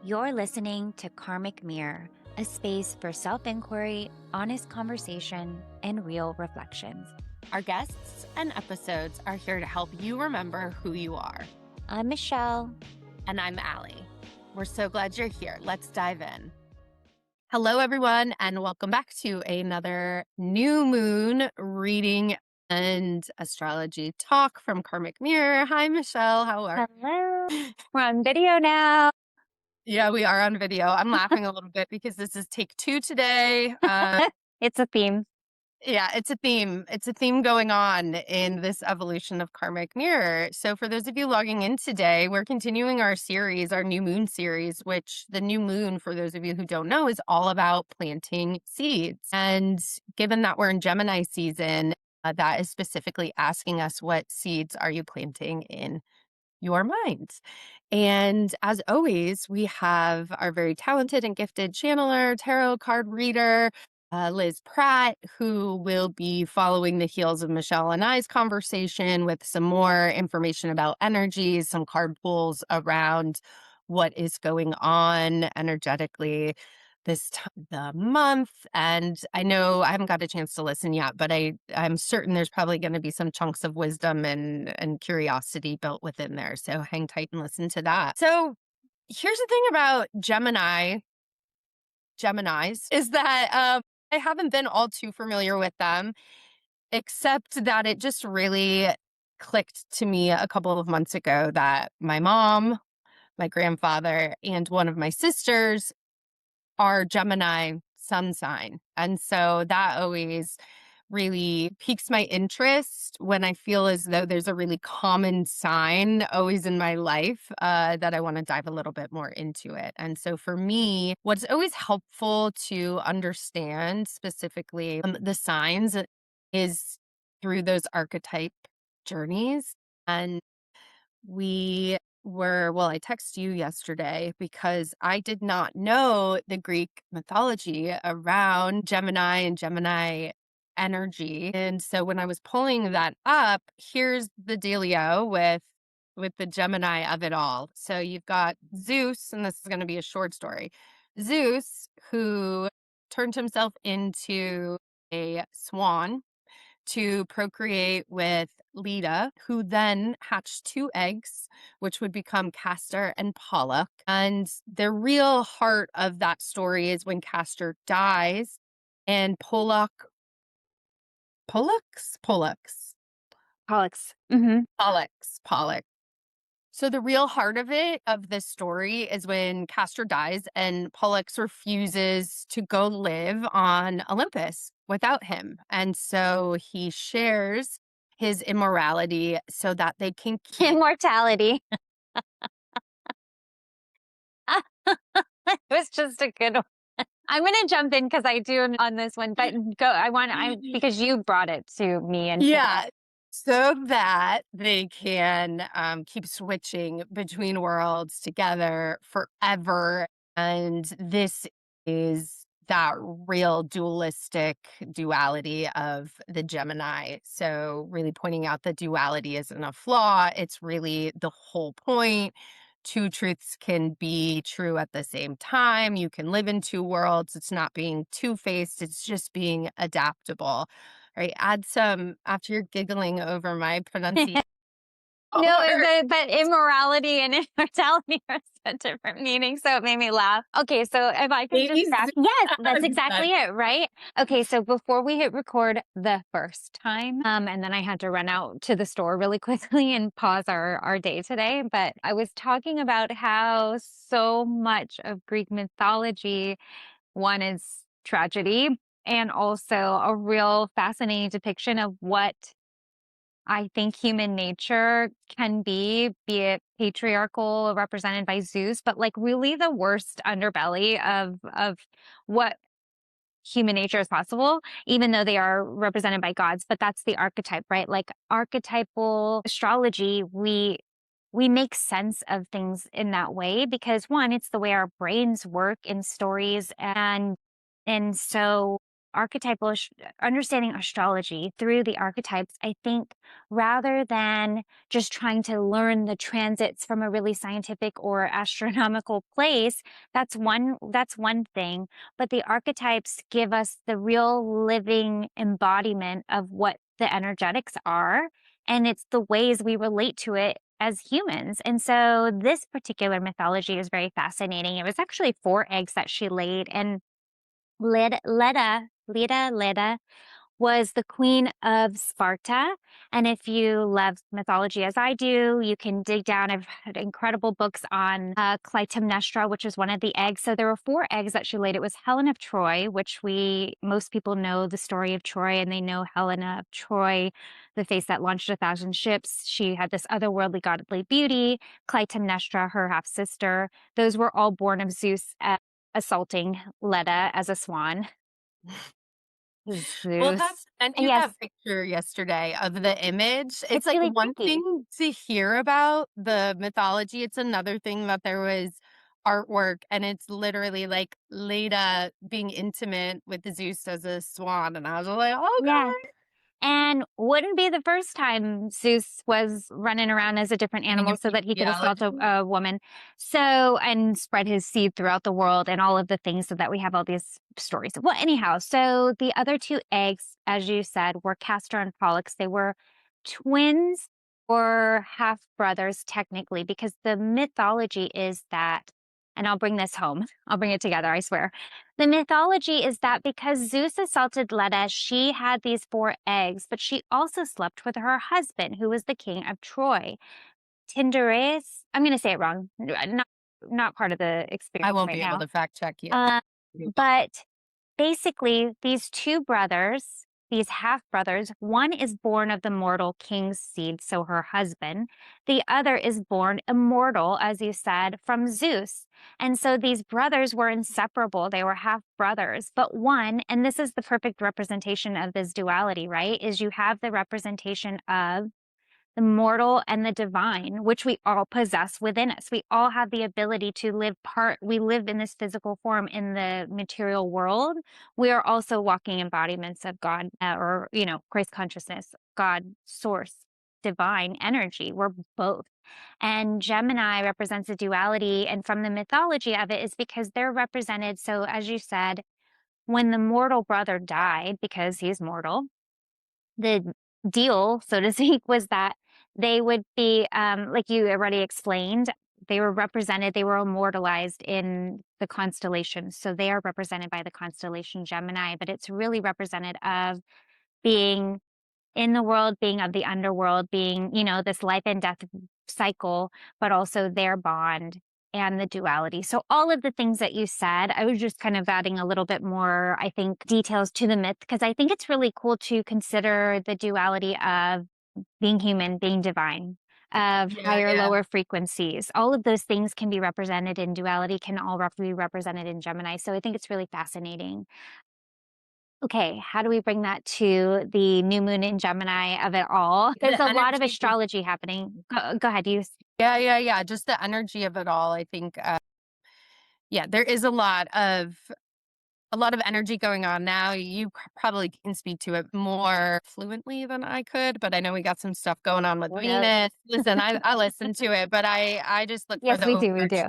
You're listening to Karmic Mirror, a space for self-inquiry, honest conversation, and real reflections. Our guests and episodes are here to help you remember who you are. I'm Michelle. And I'm Allie. We're so glad you're here. Let's dive in. Hello, everyone, and welcome back to another new moon reading and astrology talk from Karmic Mirror. Hi, Michelle. How are you? Hello. We're on video now. Yeah, we are on video. I'm laughing a little bit because this is take 2 today. It's a theme. Yeah, it's a theme. It's a theme going on in this evolution of Karmic Mirror. So for those of you logging in today, we're continuing our series, our new moon series, which the new moon, for those of you who don't know, is all about planting seeds. And given that we're in Gemini season, that is specifically asking us, what seeds are you planting in your mind? And as always, we have our very talented and gifted channeler, tarot card reader, Liz Pratt, who will be following the heels of Michelle and I's conversation with some more information about energies, some card pulls around what is going on energetically the month. And I know I haven't got a chance to listen yet, but I'm certain there's probably going to be some chunks of wisdom and curiosity built within there. So hang tight and listen to that. So here's the thing about Geminis is that I haven't been all too familiar with them, except that it just really clicked to me a couple of months ago that my mom, my grandfather, and one of my sisters are Gemini sun sign. And so that always really piques my interest when I feel as though there's a really common sign always in my life that I want to dive a little bit more into it. And so for me, what's always helpful to understand specifically the signs is through those archetype journeys. And I texted you yesterday because I did not know the Greek mythology around Gemini and Gemini energy. And so when I was pulling that up, here's the dealio with the Gemini of it all. So you've got Zeus, and this is going to be a short story. Zeus, who turned himself into a swan to procreate with Leda, who then hatched 2 eggs, which would become Castor and Pollux. And the real heart of that story is when Castor dies and Pollux. So the real heart of it, of this story, is when Castor dies and Pollux refuses to go live on Olympus without him. And so he shares his immorality so that they can keep Immortality. It was just a good one. I'm going to jump in because I do on this one, but because you brought it to me. And yeah. So that they can keep switching between worlds together forever. And this is that real duality of the Gemini. So really pointing out that duality isn't a flaw. It's really the whole point. 2 truths can be true at the same time. You can live in 2 worlds. It's not being two-faced. It's just being adaptable. Right, add some, after you're giggling over my pronunciation. No, but immorality and immortality are such different meanings, so it made me laugh. Okay, so if I could just yes, that's exactly it, right? Okay, so before we hit record the first time, and then I had to run out to the store really quickly and pause our day today, but I was talking about how so much of Greek mythology, one is tragedy, and also a real fascinating depiction of what I think human nature can be it patriarchal represented by Zeus, but like really the worst underbelly of what human nature is possible, even though they are represented by gods. But that's the archetype, right? Like archetypal astrology, we make sense of things in that way because one, it's the way our brains work in stories, and so archetypal understanding astrology through the archetypes, I think, rather than just trying to learn the transits from a really scientific or astronomical place, that's one thing. But the archetypes give us the real living embodiment of what the energetics are, and it's the ways we relate to it as humans. And so this particular mythology is very fascinating. It was actually 4 eggs that she laid, and Leda was the queen of Sparta. And if you love mythology as I do, you can dig down. I've had incredible books on Clytemnestra, which is one of the eggs. So there were 4 eggs that she laid. It was Helen of Troy, which most people know the story of Troy, and they know Helena of Troy, the face that launched 1,000 ships. She had this otherworldly godly beauty. Clytemnestra, her half sister. Those were all born of Zeus assaulting Leda as a swan. Well, Zeus. that's and you Yes, that picture yesterday of the image. It's it's like really one pretty. thing to hear about the mythology. It's another thing that there was artwork and it's literally like Leda being intimate with Zeus as a swan. And I was like, oh Yeah. God. And wouldn't be the first time Zeus was running around as a different Getting animal a so that he could assault reality. a woman. So, and spread his seed throughout the world and all of the things so that we have all these stories. Well, anyhow, so the other 2 eggs, as you said, were Castor and Pollux. They were twins or half brothers, technically, because the mythology is that, and I'll bring this home, I'll bring it together, I swear. The mythology is that because Zeus assaulted Leda, she had these 4 eggs, but she also slept with her husband, who was the king of Troy. Tyndareus, I'm going to say it wrong, not part of the I experience won't right be able now. to fact check you. Uh, but basically, these 2 brothers, these half brothers, one is born of the mortal king's seed, so her husband. The other is born immortal, as you said, from Zeus. And so these brothers were inseparable. They were half brothers. But one, and this is the perfect representation of this duality, right? Is you have the representation of the mortal and the divine, which we all possess within us. We all have the ability to we live in this physical form in the material world. We are also walking embodiments of God, or, Christ consciousness, God, source, divine energy. We're both. And Gemini represents a duality. And from the mythology of it is because they're represented. So, as you said, when the mortal brother died, because he's mortal, the deal, so to speak, was that they would be, like you already explained, they were represented, they were immortalized in the constellation. So they are represented by the constellation Gemini, but it's really represented of being in the world, being of the underworld, being, this life and death cycle, but also their bond and the duality. So all of the things that you said, I was just kind of adding a little bit more, I think, details to the myth, because I think it's really cool to consider the duality of being human, being divine, of Yeah, higher, yeah. lower frequencies. All of those things can be represented in duality, can all be represented in Gemini. So I think it's really fascinating. Okay, how do we bring that to the new moon in Gemini of it all? There's The a lot of energy. astrology happening. Go ahead. Yeah. Just the energy of it all. I think, yeah, there is a lot of energy going on now. You probably can speak to it more fluently than I could, but I know we got some stuff going on with Yep. Venus. Listen, I listen to it, but I just look for Yes, the we do. We do.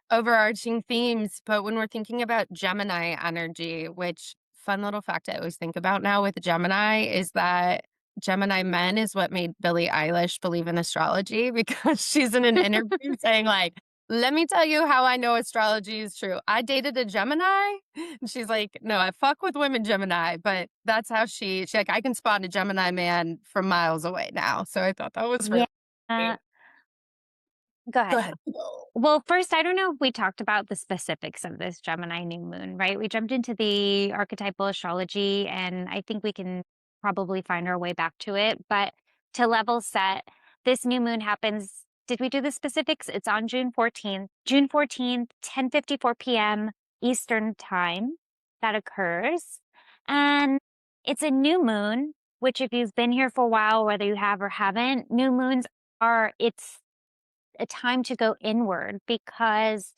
overarching themes. But when we're thinking about Gemini energy, which fun little fact I always think about now with Gemini is that Gemini men is what made Billie Eilish believe in astrology because she's in an interview saying like, let me tell you how I know astrology is true. I dated a Gemini. And she's like, no, I fuck with women Gemini, but that's how she like, I can spot a Gemini man from miles away now. So I thought that was Yeah. really great. Go Go ahead. ahead. Well, first, I don't know if we talked about the specifics of this Gemini new moon, right? We jumped into the archetypal astrology, and I think we can probably find our way back to it. But to level set, this new moon happens. Did we do the specifics? It's on June 14th. June 14th, 10:54 p.m. Eastern time that occurs. And it's a new moon, which if you've been here for a while, whether you have or haven't, new moons it's a time to go inward, because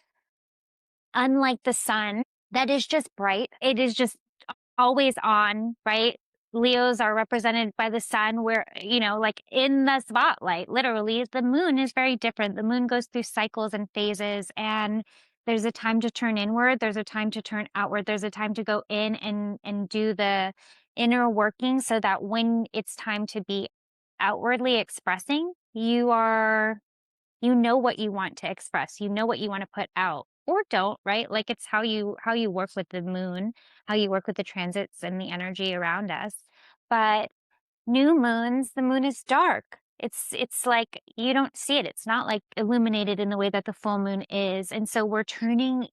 unlike the sun that is just bright, it is just always on, right? Leos are represented by the sun, where, like in the spotlight, literally. The moon is very different. The moon goes through cycles and phases, and there's a time to turn inward, there's a time to turn outward, there's a time to go in and do the inner working so that when it's time to be outwardly expressing, you know what you want to express, you know what you want to put out or don't, right? Like it's how you work with the moon, how you work with the transits and the energy around us. But new moons, the moon is dark. It's like you don't see it. It's not like illuminated in the way that the full moon is. And so we're turning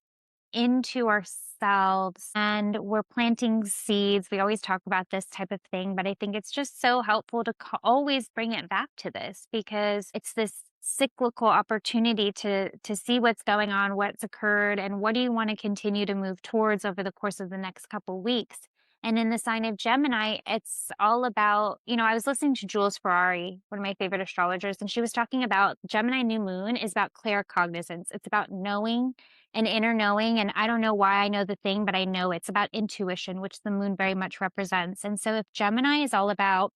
into ourselves and we're planting seeds. We always talk about this type of thing, but I think it's just so helpful to always bring it back to this, because it's this cyclical opportunity to see what's going on, what's occurred, and what do you want to continue to move towards over the course of the next couple weeks. And in the sign of Gemini, it's all about, I was listening to Jules Ferrari, one of my favorite astrologers, and she was talking about Gemini New Moon is about claircognizance. It's about knowing, an inner knowing. And I don't know why I know the thing, but I know it's about intuition, which the moon very much represents. And so if Gemini is all about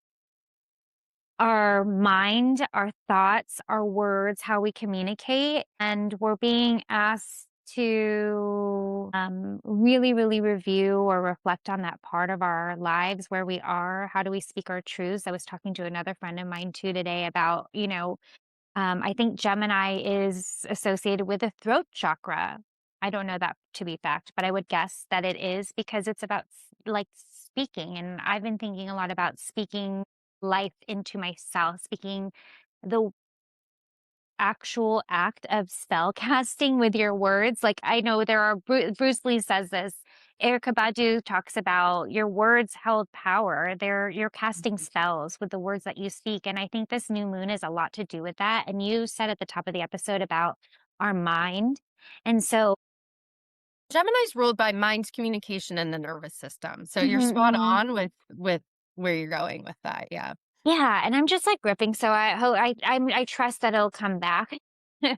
our mind, our thoughts, our words, how we communicate, and we're being asked to really, really review or reflect on that part of our lives where we are. How do we speak our truths? I was talking to another friend of mine too today about, I think Gemini is associated with the throat chakra. I don't know that to be fact, but I would guess that it is, because it's about like speaking. And I've been thinking a lot about speaking life into myself, speaking the actual act of spell casting with your words. Like I know there are, Bruce Lee says this. Erica Badu talks about your words held power. You're casting spells with the words that you speak. And I think this new moon is a lot to do with that. And you said at the top of the episode about our mind. And so, Gemini's ruled by mind, communication, and the nervous system. So you're mhm, spot mhm. on with where you're going with that. Yeah. Yeah. And I'm just like gripping. So I hope I trust that it'll come back.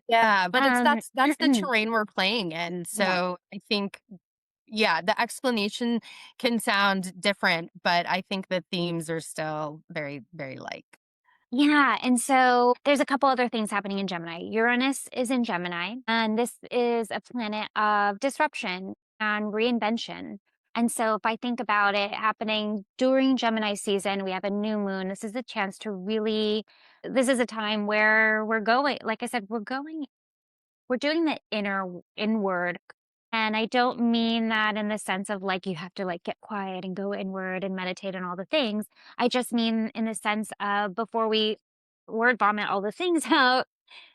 Yeah, but it's um, that's the terrain we're playing in. yeah. So I think, yeah, the explanation can sound different, but I think the themes are still very, very like. Yeah, and so there's a couple other things happening in Gemini. Uranus is in Gemini, and this is a planet of disruption and reinvention. And so if I think about it happening during Gemini season, we have a new moon. This is a chance to really, this is a time where we're going, like I said, we're doing the inward. And I don't mean that in the sense of like you have to like get quiet and go inward and meditate and all the things. I just mean in the sense of before we word vomit all the things out,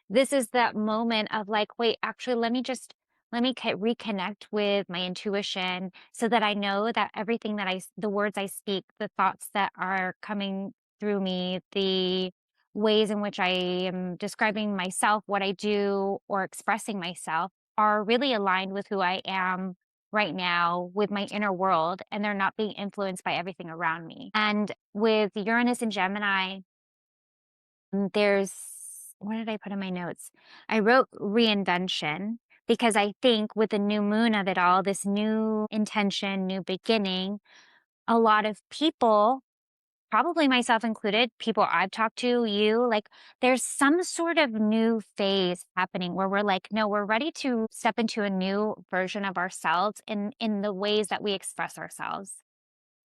this is that moment of like, wait, actually, let me reconnect with my intuition so that I know that everything that the words I speak, the thoughts that are coming through me, the ways in which I am describing myself, what I do, or expressing myself are really aligned with who I am right now with my inner world, and they're not being influenced by everything around me. And with Uranus and Gemini, there's what did I put in my notes? I wrote reinvention because I think with the new moon of it all, this new intention, new beginning, a lot of people, probably myself included, people I've talked to, like there's some sort of new phase happening where we're like, no, we're ready to step into a new version of ourselves in the ways that we express ourselves.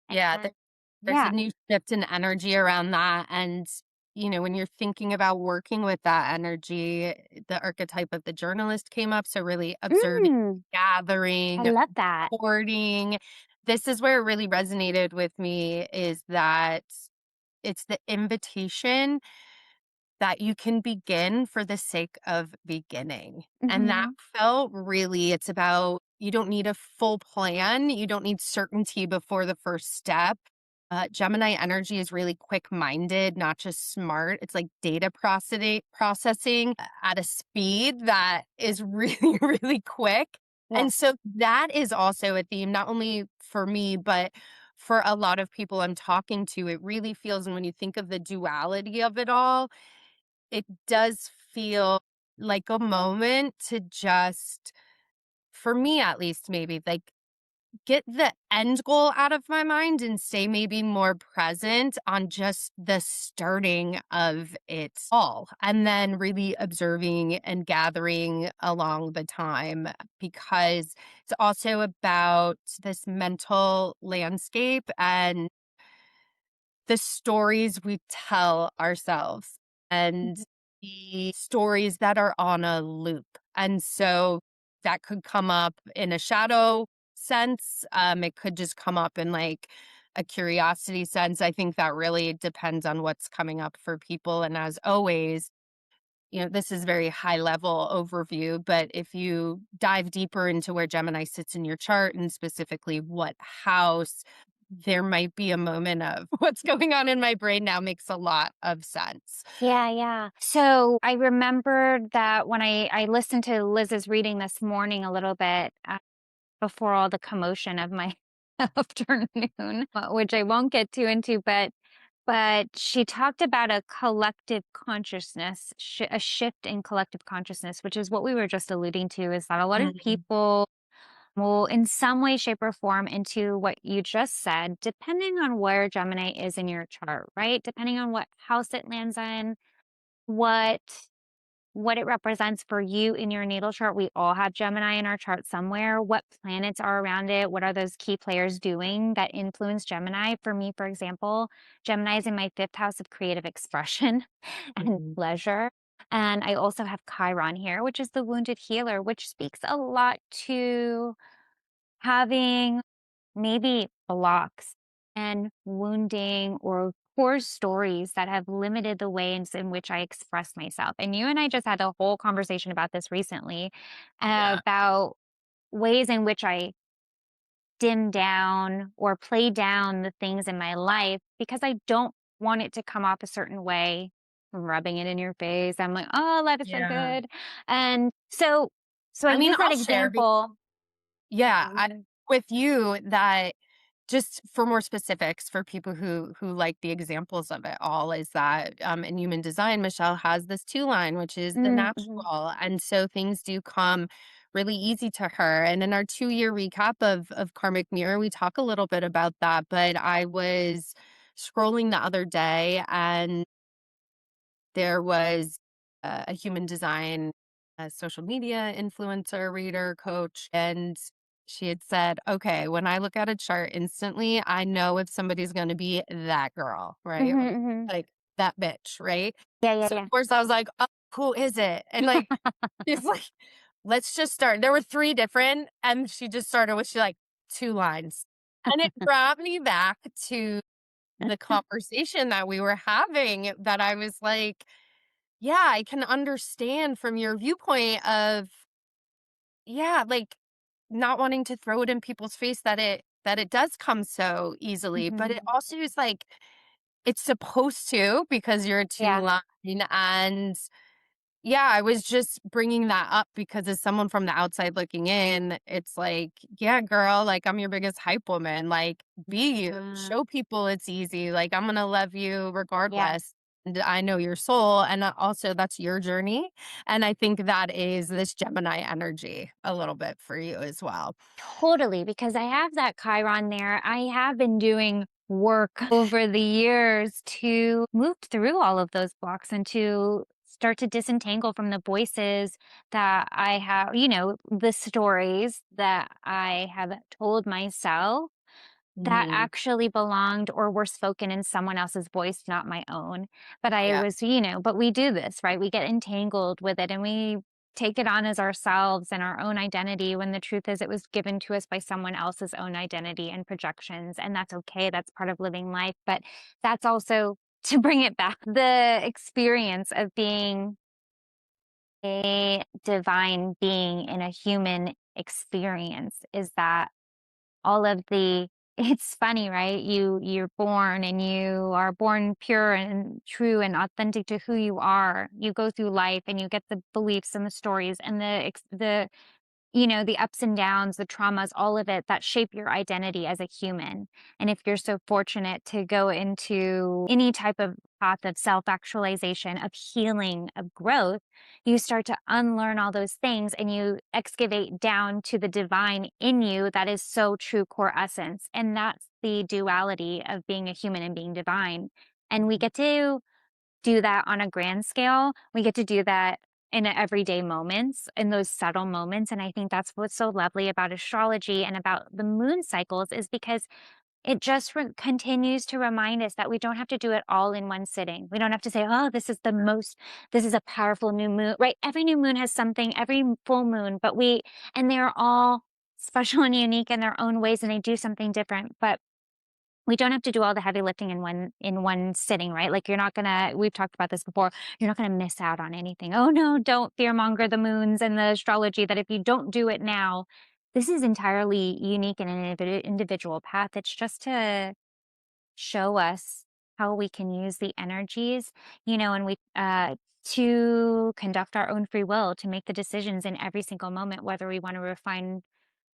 Yeah, And there's a yeah. new shift in energy around that. And, when you're thinking about working with that energy, the archetype of the journalist came up. So really observing, I gathering, love that. hoarding. This is where it really resonated with me, is that it's the invitation that you can begin for the sake of beginning. And that Hmm. felt really, it's about, you don't need a full plan. You don't need certainty before the first step. Gemini energy is really quick minded, not just smart. It's like data processing at a speed that is really, really quick. Yeah. And so that is also a theme, not only for me, but for a lot of people I'm talking to. It really feels, and when you think of the duality of it all, it does feel like a moment to just, for me at least, maybe like get the end goal out of my mind and stay maybe more present on just the starting of it all. And then really observing and gathering along the time, because it's also about this mental landscape and the stories we tell ourselves and the stories that are on a loop. And so that could come up in a shadow sense. It could just come up in like a curiosity sense. I think that really depends on what's coming up for people. And as always, this is very high level overview, but if you dive deeper into where Gemini sits in your chart and specifically what house, there might be a moment of what's going on in my brain now makes a lot of sense. Yeah, yeah. So I remembered that when I listened to Liz's reading this morning a little bit before all the commotion of my afternoon, which I won't get too into, but she talked about a collective consciousness, a shift in collective consciousness, which is what we were just alluding to, is that a lot of Mhm. people will, in some way, shape, or form, into what you just said, depending on where Gemini is in your chart, right? Depending on what house it lands in, what what it represents for you in your natal chart. We all have Gemini in our chart somewhere. What planets are around it? What are those key players doing that influence Gemini? For me, for example, Gemini is in my fifth house of creative expression and Mhm. pleasure. And I also have Chiron here, which is the wounded healer, which speaks a lot to having maybe blocks and wounding or core stories that have limited the ways in which I express myself. And you and I just had a whole conversation about this recently, Yeah. about ways in which I dim down or play down the things in my life because I don't want it to come off a certain way. Rubbing it in your face. I'm like, oh, life is so Yeah. good. And so I I mean, use that I'll share. example. Yeah, with you that just for more specifics for people who like the examples of it all is that in human design, Michelle has this two line, which is the Mm-hmm. natural, and so things do come really easy to her. And in our 2 year recap of Karmic Mirror, we talk a little bit about that. But I was scrolling the other day, and there was a human design, a social media influencer, reader, coach, and she had said, okay, when I look at a chart instantly, I know if somebody's going to be that girl, right? Mm-hmm. Like that bitch, right? Yeah, yeah, So, yeah. of course, I was like, oh, who is it? And like, she's like, let's just start. There were three different, and she just started with, she like, two lines. And it brought me back to the conversation that we were having, that I was like, yeah, I can understand from your viewpoint of, yeah, like not wanting to throw it in people's face that it does come so easily, but it Mhm. also is like it's supposed to, because you're a two Yeah. line. And yeah, I was just bringing that up because as someone from the outside looking in, it's like, yeah, girl, like I'm your biggest hype woman. Like, be you, Mm, show people it's easy. Like, I'm going to love you yeah. regardless. And I know your soul. And also, that's your journey. And I think that is this Gemini energy a little bit for you as well. Totally, because I have that Chiron there. I have been doing work over the years to move through all of those blocks and to start to disentangle from the voices that I have, the stories that I have told myself that Mhm. actually belonged or were spoken in someone else's voice, not my own. But I Yeah. was, but we do this, right? We get entangled with it and we take it on as ourselves and our own identity when the truth is it was given to us by someone else's own identity and projections. And that's okay. That's part of living life. But that's also, to bring it back, the experience of being a divine being in a human experience is that all of the it's funny, right? You're born and you are born pure and true and authentic to who you are. You go through life and you get the beliefs and the stories and the you know, the ups and downs, the traumas, all of it that shape your identity as a human. And if you're so fortunate to go into any type of path of self actualization, of healing, of growth, you start to unlearn all those things and you excavate down to the divine in you that is so true core essence. And that's the duality of being a human and being divine. And we get to do that on a grand scale. We get to do that in everyday moments, in those subtle moments. And I think that's what's so lovely about astrology and about the moon cycles is because it just continues to remind us that we don't have to do it all in one sitting. We don't have to say, oh, this is a powerful new moon, right? Every new moon has something, every full moon, and they're all special and unique in their own ways and they do something different. But we don't have to do all the heavy lifting in one sitting, right? Like we've talked about this before, you're not gonna miss out on anything. Oh no, don't fearmonger the moons and the astrology that if you don't do it now, this is entirely unique and an individual path. It's just to show us how we can use the energies, you know, and we to conduct our own free will, to make the decisions in every single moment, whether we want to refine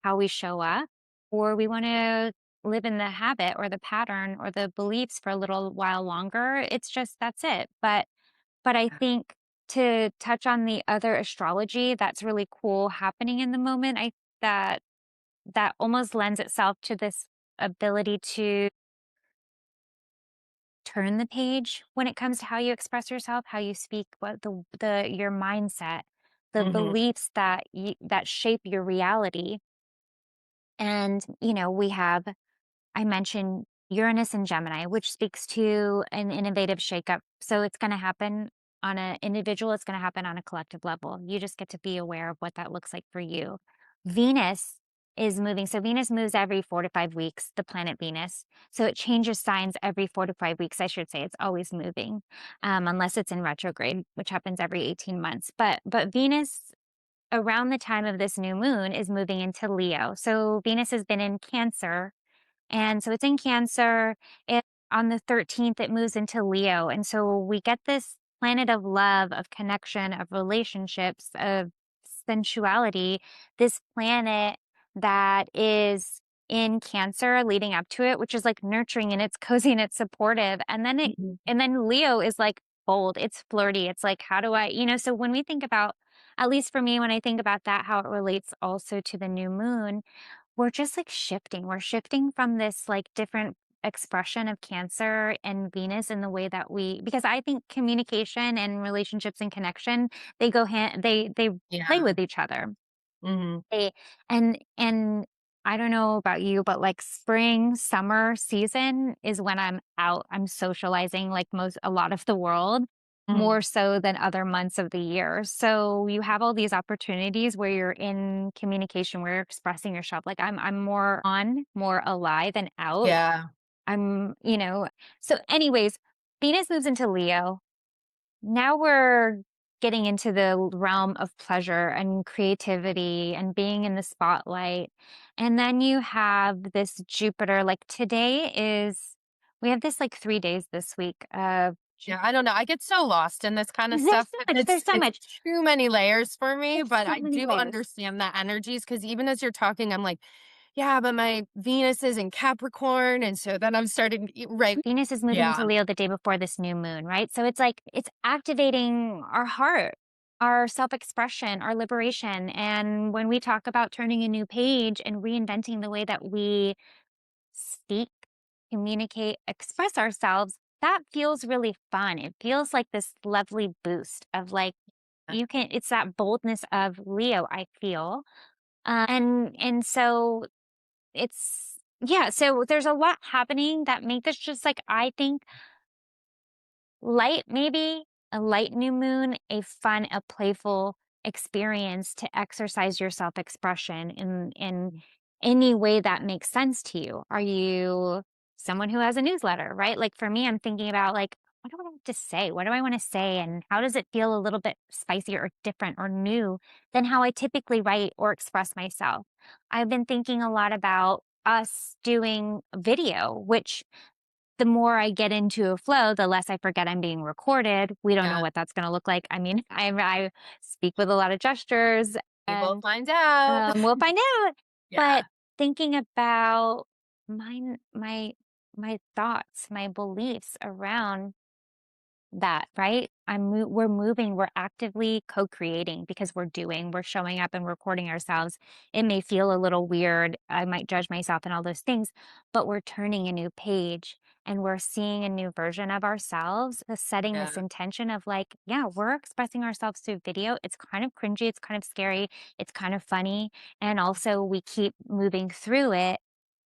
how we show up, or we want to live in the habit or the pattern or the beliefs for a little while longer. It's just that's it. But I think to touch on the other astrology that's really cool happening in the moment, I that that almost lends itself to this ability to turn the page when it comes to how you express yourself, how you speak, what the your mindset, the Hmm. beliefs that shape your reality. And, you know, I mentioned Uranus and Gemini, which speaks to an innovative shakeup. So it's going to happen on an individual, it's going to happen on a collective level. You just get to be aware of what that looks like for you. Venus is moving. So Venus moves every 4 to 5 weeks, the planet Venus. So it changes signs every 4 to 5 weeks, I should say. It's always moving, unless it's in retrograde, which happens every 18 months. But Venus around the time of this new moon is moving into Leo. So Venus has been in Cancer and so it's in Cancer. It on the 13th, it moves into Leo. And so we get this planet of love, of connection, of relationships, of sensuality, this planet that is in Cancer leading up to it, which is like nurturing and it's cozy and it's supportive. And then Leo is like bold, it's flirty. It's like, how do I, you know, so when we think about, at least for me, when I think about that, how it relates also to the new moon, we're just like shifting. We're shifting from this like different expression of Cancer and Venus in the way that because I think communication and relationships and connection, they go hand, they play Yeah. with each other. Hmm. They, and I don't know about you, but like spring, summer season is when I'm out, I'm socializing like a lot of the world, Hmm. more so than other months of the year. So you have all these opportunities where you're in communication, where you're expressing yourself. Like I'm more on, more alive and out. Yeah. You know, so anyways, Venus moves into Leo. Now we're getting into the realm of pleasure and creativity and being in the spotlight. And then you have this Jupiter, like we have this like 3 days this week of, Yeah, I don't know. I get so lost in this kind of there's stuff. so much, there's so It's much, too many layers for me, there's but so I many do layers. understand the energies because even as you're talking, I'm like, yeah, but my Venus is in Capricorn, and so then I'm starting right. Venus is moving Yeah, into Leo the day before this new moon, right? So it's like it's activating our heart, our self-expression, our liberation. And when we talk about turning a new page and reinventing the way that we speak, communicate, express ourselves, that feels really fun. It feels like this lovely boost of like it's that boldness of Leo, I feel. And so yeah, so there's a lot happening that make this just like I think light, maybe a light new moon, a fun, a playful experience to exercise your self-expression in any way that makes sense to you. Are you someone who has a newsletter, right? Like for me, I'm thinking about like, what do I want to say? What do I want to say? And how does it feel a little bit spicier or different or new than how I typically write or express myself? I've been thinking a lot about us doing video, which the more I get into a flow, the less I forget I'm being recorded. We don't know yeah. what that's going to look like. I mean, I speak with a lot of gestures. We will And find out. we'll find out. Yeah. But thinking about mine, my thoughts, my beliefs around that, right? We're moving, we're actively co-creating because we're showing up and recording ourselves. It may feel a little weird. I might judge myself and all those things, but we're turning a new page and we're seeing a new version of ourselves, setting Yeah. this intention of like, yeah, we're expressing ourselves through video. It's kind of cringy, it's kind of scary, it's kind of funny. And also we keep moving through it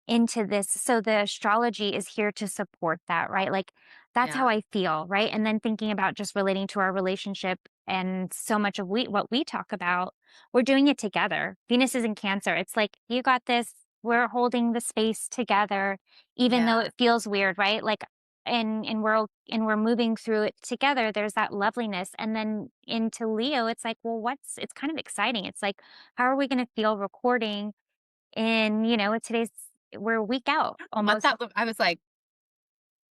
into this. So the astrology is here to support that, right? Like that's how Yeah. I feel, right? And then thinking about just relating to our relationship and so much of what we talk about, we're doing it together. Venus is in Cancer. It's like you got this. We're holding the space together, even though Yeah. it feels weird, right? Like and we're moving through it together. There's that loveliness. And then into Leo, it's like, well, it's kind of exciting. It's like, how are we going to feel recording in, we're a week out What almost. that look I was like,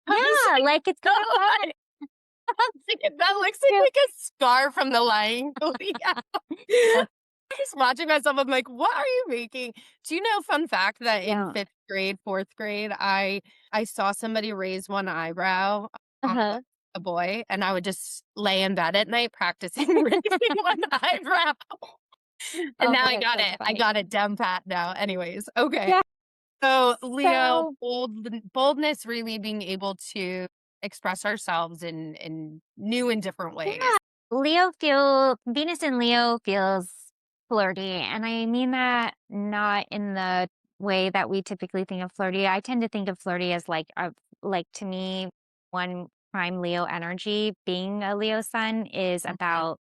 I was Yeah, like, like it's "No, going I was thinking that looks like a scar from the lion going out." on. I was watching myself, I'm like, "What are you making?" Do you know, fun fact, that in Yeah. 5th grade, 4th grade, I saw somebody raise one eyebrow on Uh-huh. a boy, and I would just lay in bed at night practicing raising one eyebrow. And Oh, now I that's got so it. I funny. got it down pat now. Anyways, okay. Yeah. So, Leo, So boldness, really being able to express ourselves in new and different yeah, ways. Venus in Leo feels flirty. And I mean that not in the way that we typically think of flirty. I tend to think of flirty as like to me, one prime Leo energy, being a Leo sun is Mhm. about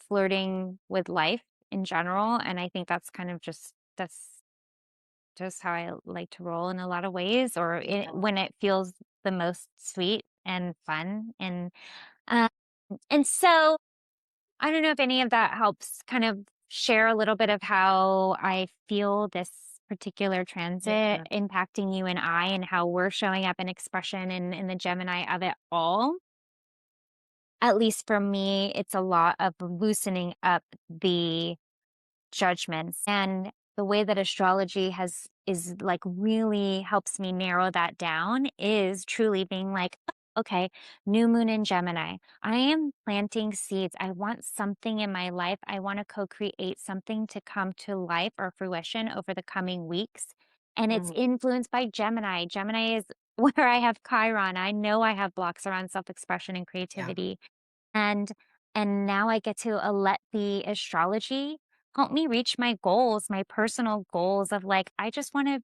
flirting with life in general. And I think that's just how I like to roll in a lot of ways, or when it feels the most sweet and fun. Um, and so I don't know if any of that helps kind of share a little bit of how I feel this particular transit Yeah. impacting you and I, and how we're showing up in expression in the Gemini of it all. At least for me, it's a lot of loosening up the judgments. And the way that astrology is like really helps me narrow that down is truly being like, "Oh, okay, new moon in Gemini. I am planting seeds. I want something in my life. I want to co-create something to come to life or fruition over the coming weeks. And it's Mhm. influenced by Gemini. Gemini is where I have Chiron. I know I have blocks around self-expression and Yeah. creativity. And now I get to let the astrology help me reach my goals, my personal goals of like, I just want to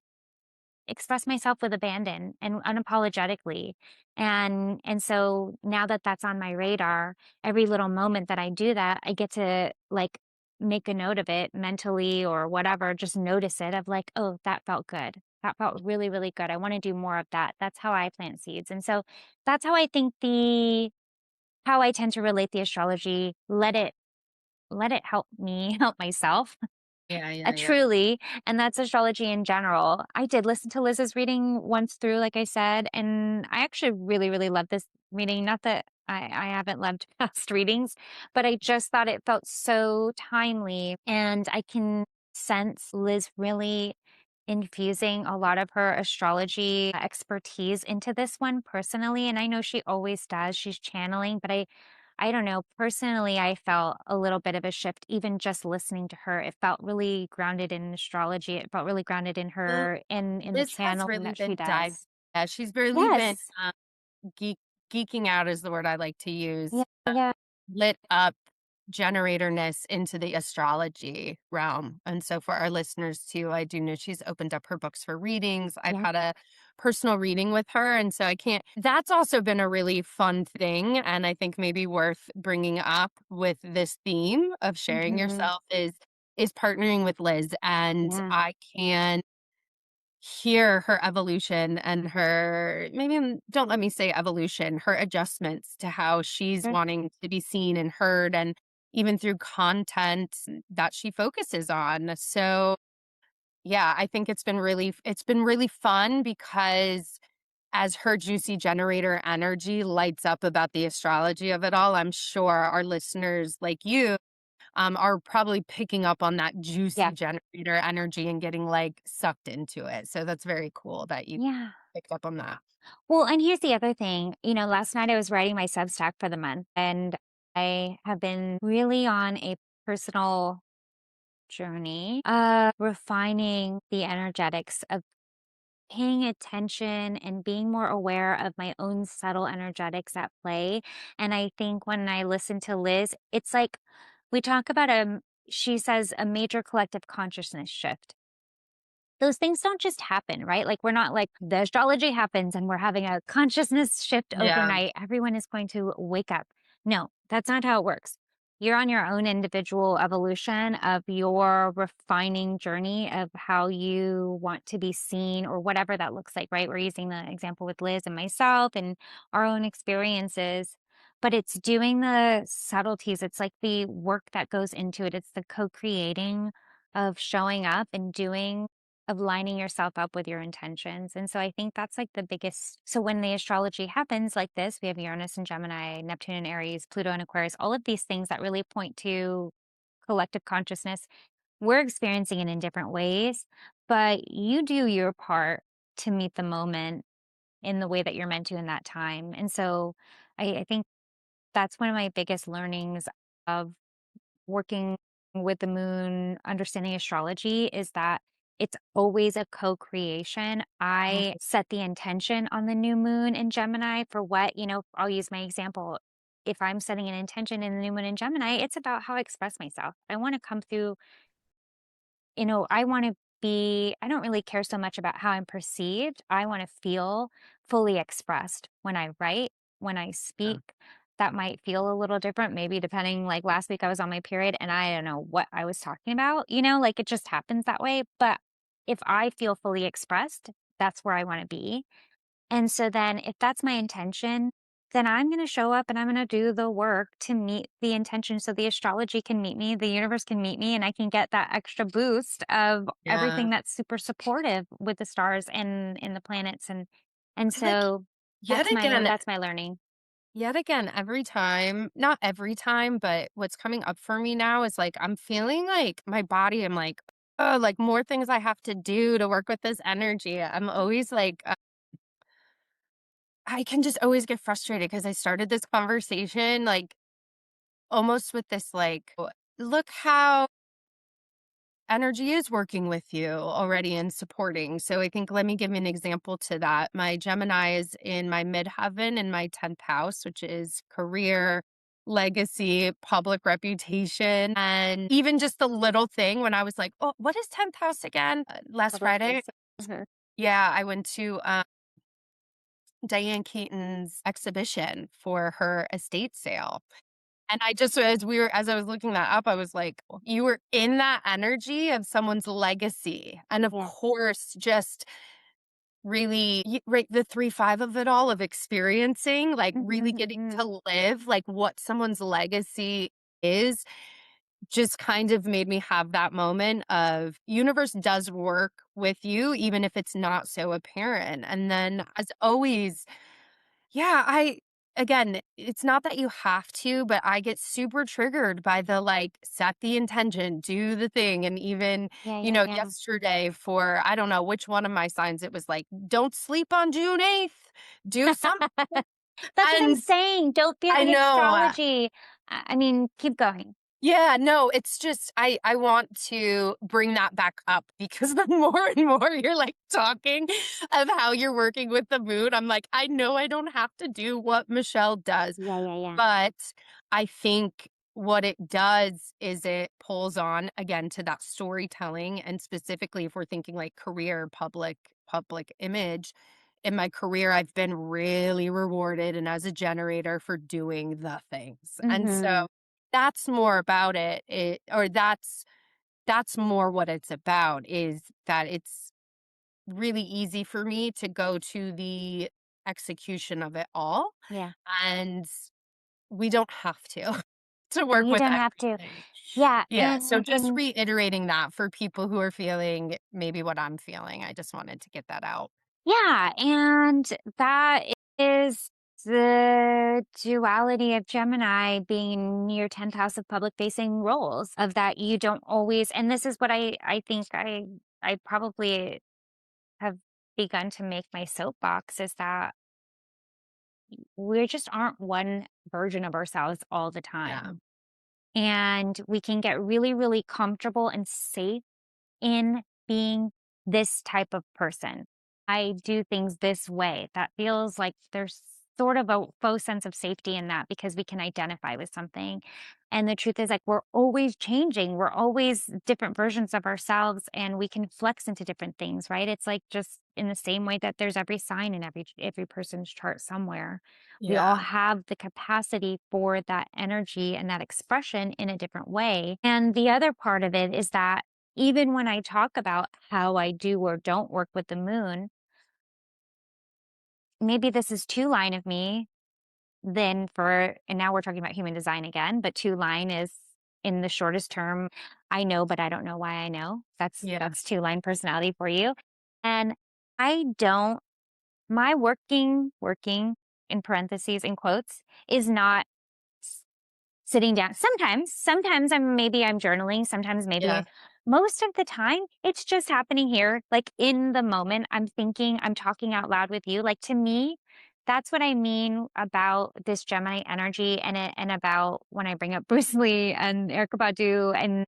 express myself with abandon and unapologetically. And so now that that's on my radar, every little moment that I do that, I get to like make a note of it mentally or whatever, just notice it of like, oh, that felt good. That felt really, really good. I want to do more of that. That's how I plant seeds. And so that's how I think how I tend to relate the astrology. Let it help me help myself. Yeah, yeah, yeah. Truly, and that's astrology in general. I did listen to Liz's reading once through, like I said, and I actually really, really loved this reading. Not that I haven't loved past readings, but I just thought it felt so timely. And I can sense Liz really infusing a lot of her astrology expertise into this one personally. And I know she always does. She's channeling, but I don't know. Personally, I felt a little bit of a shift even just listening to her. It felt really grounded in astrology. It felt really grounded in Well, her in the Liz has channeling really that she been dive does. yeah, she's really been, Yes. geek geeking out is the word I like to use, Yeah, yeah, lit up generatorness into the astrology realm. And so for our listeners too, I do know she's opened up her books for readings. I've yeah. had a personal reading with her. And so I can't, that's also been a really fun thing. And I think maybe worth bringing up with this theme of sharing Mhm. yourself is partnering with Liz. And Yeah. I can hear her evolution and her don't let me say evolution, her adjustments to how she's Sure. wanting to be seen and heard, and even through content that she focuses on. So yeah, I think it's been really fun because as her juicy generator energy lights up about the astrology of it all, I'm sure our listeners like you are probably picking up on that juicy Yeah. generator energy and getting like sucked into it. So that's very cool that you Yeah. picked up on that. Well, and here's the other thing. Last night I was writing my Substack for the month, and I have been really on a personal journey of refining the energetics of paying attention and being more aware of my own subtle energetics at play. And I think when I listen to Liz, it's like we talk about she says a major collective consciousness shift. Those things don't just happen, right? Like, we're not like the astrology happens and we're having a consciousness shift Yeah. overnight. Everyone is going to wake up. No, that's not how it works. You're on your own individual evolution of your refining journey of how you want to be seen or whatever that looks like, right? We're using the example with Liz and myself and our own experiences, but it's doing the subtleties. It's like the work that goes into it. It's the co creating of showing up and doing of lining yourself up with your intentions. And so I think that's like the biggest. So when the astrology happens like this, we have Uranus and Gemini, Neptune and Aries, Pluto and Aquarius, all of these things that really point to collective consciousness. We're experiencing it in different ways, but you do your part to meet the moment in the way that you're meant to in that time. And so I think that's one of my biggest learnings of working with the moon, understanding astrology is that it's always a co-creation. I Mhm. set the intention on the new moon in Gemini for what, I'll use my example. If I'm setting an intention in the new moon in Gemini, it's about how I express myself. I want to come through, I want to I don't really care so much about how I'm perceived. I want to feel fully expressed when I write, when I Yeah. speak. That might feel a little different, maybe depending. Like last week, I was on my period and I don't know what I was talking about, like it just happens that way. But if I feel fully expressed, that's where I want to be. And so then if that's my intention, then I'm going to show up and I'm going to do the work to meet the intention so the astrology can meet me, the universe can meet me, and I can get that extra boost of Yeah. everything that's super supportive with the stars and in the planets. And And like so yet again, that's my learning. every time, not every time, but what's coming up for me now is like I'm feeling like my body, I'm like, oh, like more things I have to do to work with this energy. I'm always like, I can just always get frustrated because I started this conversation like almost with this, like, look how energy is working with you already and supporting. So I think let me give you an example to that. My Gemini is in my midheaven in my 10th house, which is career, legacy, public reputation. And even just the little thing when I was like, oh, what is 10th house again? Last Public Friday. face. Mhm. Yeah, I went to Diane Keaton's exhibition for her estate sale. And I just as I was looking that up, I was like, you were in that energy of someone's legacy. And of Yeah. course, just really right, the 3-5 of it all of experiencing, like really getting Mhm. to live like what someone's legacy is, just kind of made me have that moment of universe does work with you, even if it's not so apparent. And then as always, yeah, again, it's not that you have to, but I get super triggered by the like set the intention, do the thing. And even, Yeah, yeah, yeah. yesterday for I don't know which one of my signs, it was like, don't sleep on June 8th, do something. That's what I'm And saying. Don't fear I the know. astrology. I mean, keep going. Yeah, no, it's just I want to bring that back up because the more and more you're like talking of how you're working with the moon, I'm like, I know I don't have to do what Michelle does, Yeah, yeah, yeah. but I think what it does is it pulls on again to that storytelling, and specifically if we're thinking like career, public image. In my career, I've been really rewarded and as a generator for doing the things. And Mhm. so that's more about or that's more what it's about, is that it's really easy for me to go to the execution of it all, Yeah. and we don't have to to No, work you with don't have to. everything. Yeah, Yeah, so just and reiterating that for people who are feeling maybe what I'm feeling, I just wanted to get that out. yeah, and that is the duality of Gemini being your 10th house of public facing roles, of that you don't always, and this is what I think I probably have begun to make my soapbox, is that we just aren't one version of ourselves all the Yeah. time. And we can get really, really comfortable and safe in being this type of person. I do things this way. That feels like there's sort of a faux sense of safety in that because we can identify with something. And the truth is, like, we're always changing. We're always different versions of ourselves and we can flex into different things, right? It's like just in the same way that there's every sign in every person's chart somewhere. We all Yeah. have the capacity for that energy and that expression in a different way. And the other part of it is that even when I talk about how I do or don't work with the moon, maybe this is two line of me, then for, and now we're talking about human design again, but two line is in the shortest term, I know, but I don't know why I know. Yeah. That's two line personality for you. And I don't, my working in parentheses, in quotes, is not sitting down. Sometimes I'm journaling. Sometimes Yeah. most of the time it's just happening here. Like in the moment, I'm thinking, I'm talking out loud with you. Like to me, that's what I mean about this Gemini energy and about when I bring up Bruce Lee and Erykah Badu and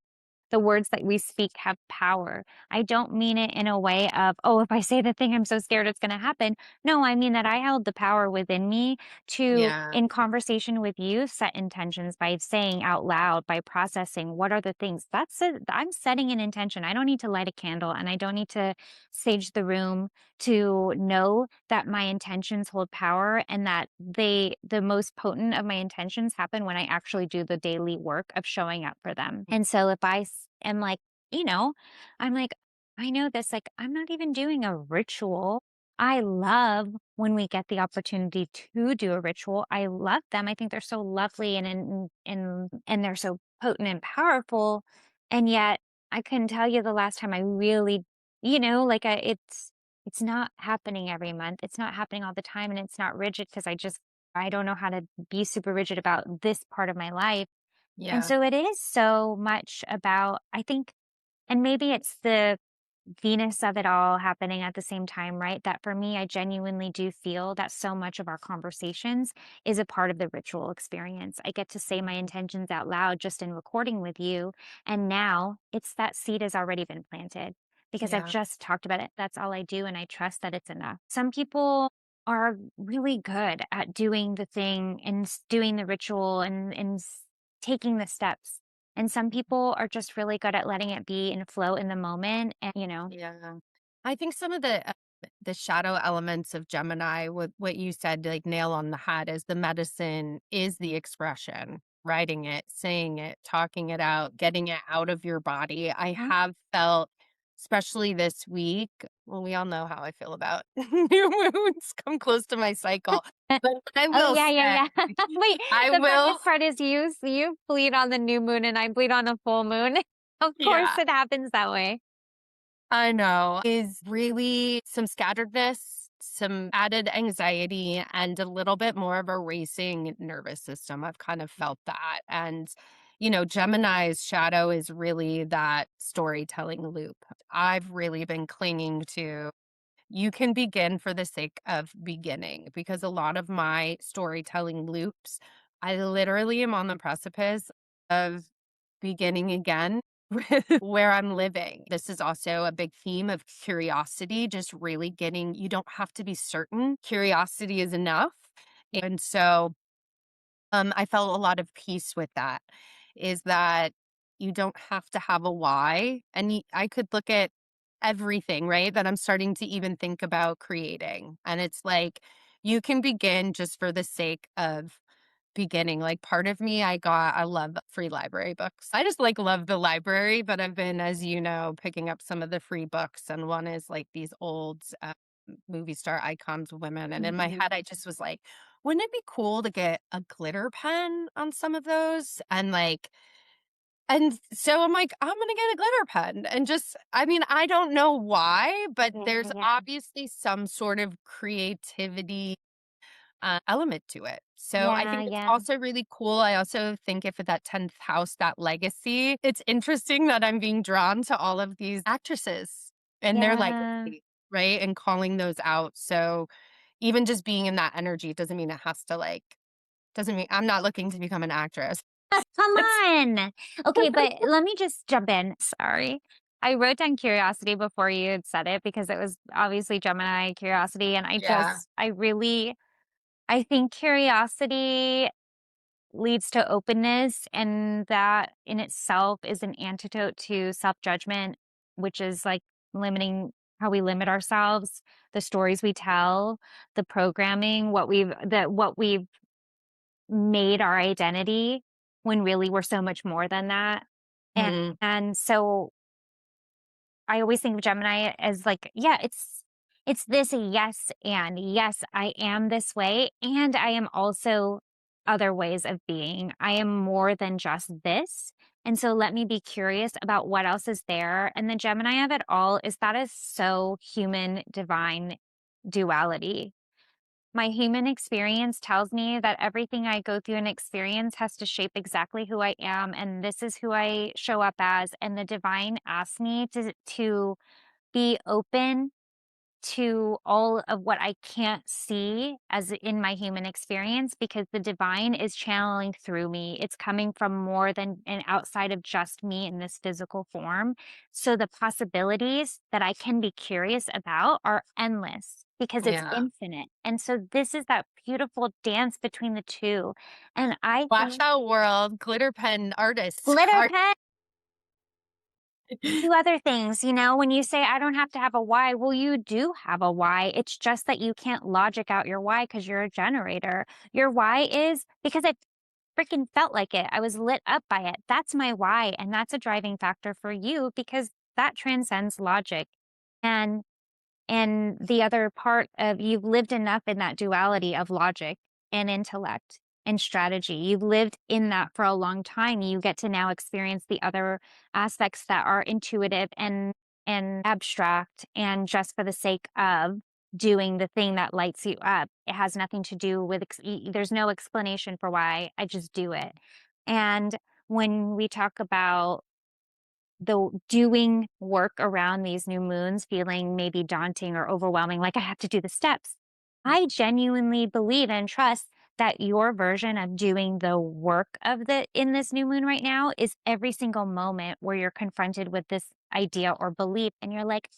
the words that we speak have power. I don't mean it in a way of, oh, if I say the thing, I'm so scared it's going to happen. No, I mean that I held the power within me to, Yeah. in conversation with you, set intentions by saying out loud, by processing what are the things. That's it. I'm setting an intention. I don't need to light a candle and I don't need to sage the room to know that my intentions hold power and that the most potent of my intentions happen when I actually do the daily work of showing up for them. And so if am like, you know, I'm like, I know this, like, I'm not even doing a ritual. I love when we get the opportunity to do a ritual. I love them. I think they're so lovely and they're so potent and powerful. And yet I couldn't tell you the last time I really, like it's not happening every month. It's not happening all the time and it's not rigid because I don't know how to be super rigid about this part of my life. And Yeah. so it is so much about, I think, and maybe it's the Venus of it all happening at the same time, right? That for me, I genuinely do feel that so much of our conversations is a part of the ritual experience. I get to say my intentions out loud just in recording with you. And now it's that seed has already been planted because I've Yeah. just talked about it. That's all I do. And I trust that it's enough. Some people are really good at doing the thing and doing the ritual and taking the steps. And some people are just really good at letting it be and flow in the moment and. Yeah. I think some of the shadow elements of Gemini, with what you said, like nail on the head, is the medicine is the expression, writing it, saying it, talking it out, getting it out of your body. I Mhm. have felt, especially this week, well, we all know how I feel about new moons come close to my cycle. But I Oh, will yeah, yeah, say, yeah. Wait, I the will, funniest part is you bleed on the new moon and I bleed on a full moon. Of course yeah. it happens that way. I know, is really some scatteredness, some added anxiety, and a little bit more of a racing nervous system. I've kind of felt that. And, Gemini's shadow is really that storytelling loop. I've really been clinging to, you can begin for the sake of beginning, because a lot of my storytelling loops, I literally am on the precipice of beginning again with where I'm living. This is also a big theme of curiosity, just really getting, you don't have to be certain. Curiosity is enough. And so I felt a lot of peace with that, is that you don't have to have a why. And I could look at everything, right? That I'm starting to even think about creating. And it's like, you can begin just for the sake of beginning. Like part of me, I love free library books. I just like love the library, but I've been, as you know, picking up some of the free books. And one is like these old movie star icons women. And in my head, I just was like, wouldn't it be cool to get a glitter pen on some of those? And so I'm like, I'm going to get a glitter pen and just, I mean, I don't know why, but Yeah, there's yeah. obviously some sort of creativity element to it. So I Yeah, think it's yeah, also really cool. I also think if that 10th house, that legacy, it's interesting that I'm being drawn to all of these actresses and their yeah. legacy, right? And calling those out. So even just being in that energy doesn't mean it has to like, doesn't mean I'm not looking to become an actress. Come It's on. Okay, but let me just jump in. Sorry. I wrote down curiosity before you had said it because it was obviously Gemini curiosity. And yeah. I think curiosity leads to openness, and that in itself is an antidote to self-judgment, which is like limiting how we limit ourselves, the stories we tell, the programming, what we've made our identity when really we're so much more than that. Mhm. And so I always think of Gemini as like, yeah, it's this yes and yes, I am this way and I am also other ways of being. I am more than just this. And so let me be curious about what else is there. And the Gemini of it all is that is so human divine duality. My human experience tells me that everything I go through and experience has to shape exactly who I am, and this is who I show up as. And the divine asks me to be open to all of what I can't see as in my human experience because the divine is channeling through me. It's coming from more than and outside of just me in this physical form. So the possibilities that I can be curious about are endless because it's Yeah. infinite. And so this is that beautiful dance between the two. And I Watch think out, world. Glitter pen artists. glitter pen. Do other things, when you say I don't have to have a why, well, you do have a why. It's just that you can't logic out your why because you're a generator. Your why is because I freaking felt like it. I was lit up by it. That's my why. And that's a driving factor for you because that transcends logic. And and the other part of you've lived enough in that duality of logic and intellect and strategy. You've lived in that for a long time. You get to now experience the other aspects that are intuitive and abstract and just for the sake of doing the thing that lights you up. It has nothing to do with there's no explanation for why. I just do it. And when we talk about the doing work around these new moons feeling maybe daunting or overwhelming, like I have to do the steps. I genuinely believe and trust that your version of doing the work of the in this new moon right now is every single moment where you're confronted with this idea or belief and you're like,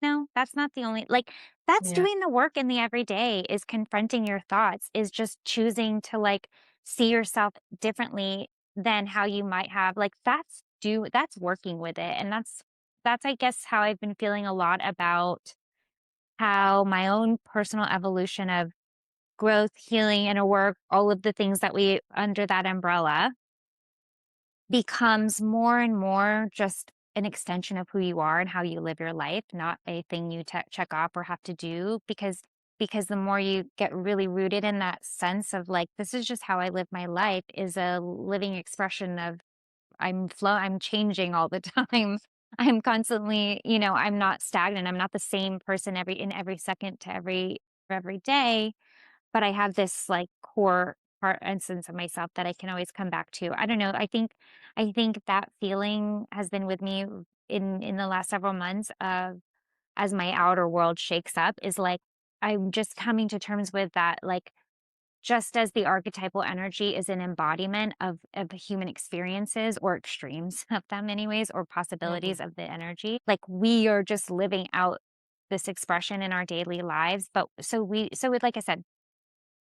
no, that's not the only like that's Yeah. doing the work in the everyday is confronting your thoughts, is just choosing to like see yourself differently than how you might have. Like that's working with it. And that's I guess how I've been feeling a lot about how my own personal evolution of growth, healing, inner work, all of the things that we under that umbrella becomes more and more just an extension of who you are and how you live your life, not a thing you check off or have to do because the more you get really rooted in that sense of like this is just how I live my life is a living expression of I'm changing all the time. I'm constantly, I'm not stagnant. I'm not the same person in every second to every day, but I have this like core part essence of myself that I can always come back to. I don't know. I think that feeling has been with me in the last several months of as my outer world shakes up is like I'm just coming to terms with that like just as the archetypal energy is an embodiment of human experiences or extremes of them anyways, or possibilities Mhm. of the energy, like we are just living out this expression in our daily lives. But like I said,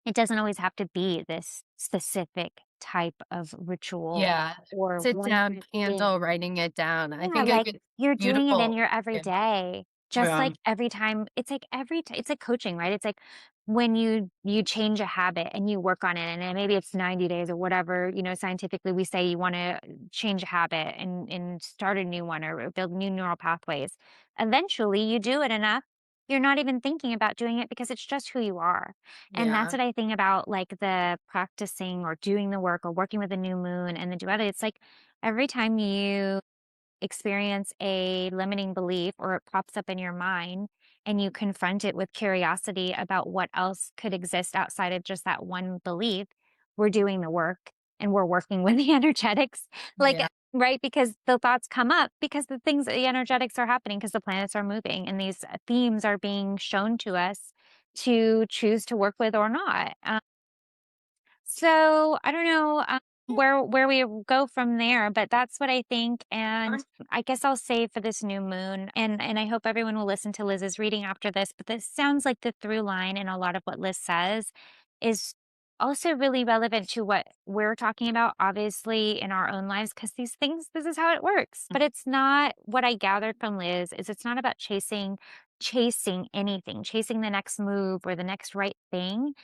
it doesn't always have to be this specific type of ritual Yeah. or Sit one down, thing. candle, writing it down. I Yeah, think like, it's you're doing it in beautiful. your Yeah. everyday, just Yeah. like every time it's like it's like coaching, right? It's like when you change a habit and you work on it, and then maybe it's 90 days or whatever, scientifically we say you wanna change a habit and start a new one or build new neural pathways. Eventually, you do it enough, you're not even thinking about doing it because it's just who you are. And that's Yeah. what I think about, like, the practicing or doing the work or working with the new moon and the duality. It's like every time you experience a limiting belief or it pops up in your mind and you confront it with curiosity about what else could exist outside of just that one belief, we're doing the work and we're working with the energetics. Like, Yeah. right? Because the thoughts come up because the energetics are happening because the planets are moving and these themes are being shown to us to choose to work with or not. So I don't know where we go from there, but that's what I think. And I guess I'll say for this new moon, and I hope everyone will listen to Liz's reading after this. But this sounds like the through line in a lot of what Liz says is also really relevant to what we're talking about, obviously, in our own lives, because these things, this is how it works. But it's not what I gathered from Liz is it's not about chasing anything, chasing the next move or the next right thing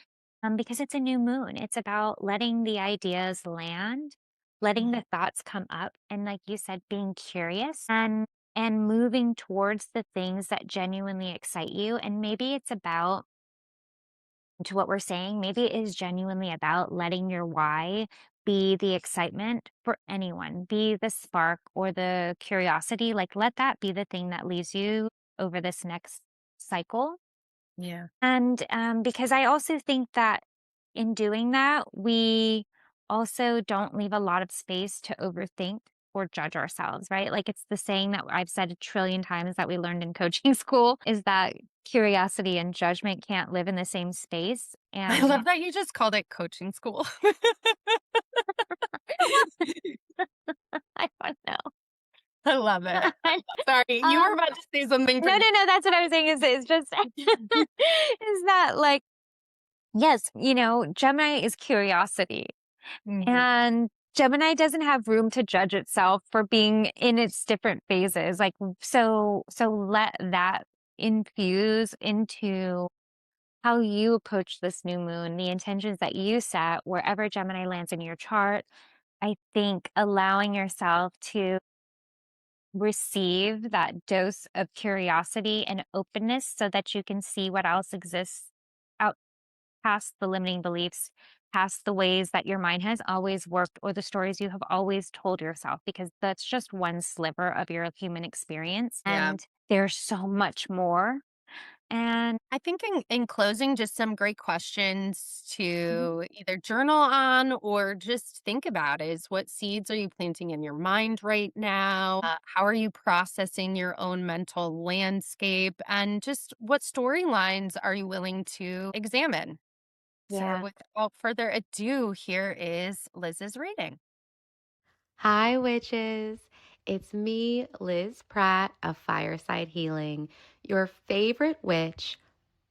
because it's a new moon. It's about letting the ideas land, letting the thoughts come up, and like you said, being curious and moving towards the things that genuinely excite you. And maybe it's about to what we're saying, maybe it is genuinely about letting your why be the excitement for anyone, be the spark or the curiosity. Like let that be the thing that leads you over this next cycle. Yeah. And because I also think that in doing that, we also don't leave a lot of space to overthink or judge ourselves, right? Like it's the saying that I've said a trillion times that we learned in coaching school is that curiosity and judgment can't live in the same space. I And love that you just called it coaching school. I don't know. I love it. Sorry, you were about to say something No, pretty. no, no. That's what I was saying. Is just is that like yes, Gemini is curiosity. Mhm. And Gemini doesn't have room to judge itself for being in its different phases. Like so let that infuse into how you approach this new moon, the intentions that you set wherever Gemini lands in your chart. I think allowing yourself to receive that dose of curiosity and openness so that you can see what else exists out past the limiting beliefs, past the ways that your mind has always worked or the stories you have always told yourself, because that's just one sliver of your human experience. Yeah. And there's so much more. And I think in closing, just some great questions Mhm. to either journal on or just think about is what seeds are you planting in your mind right now? How are you processing your own mental landscape? And just what storylines are you willing to examine? So, Yeah. without further ado, here is Liz's reading. Hi, witches. It's me, Liz Pratt of Fireside Healing, your favorite witch,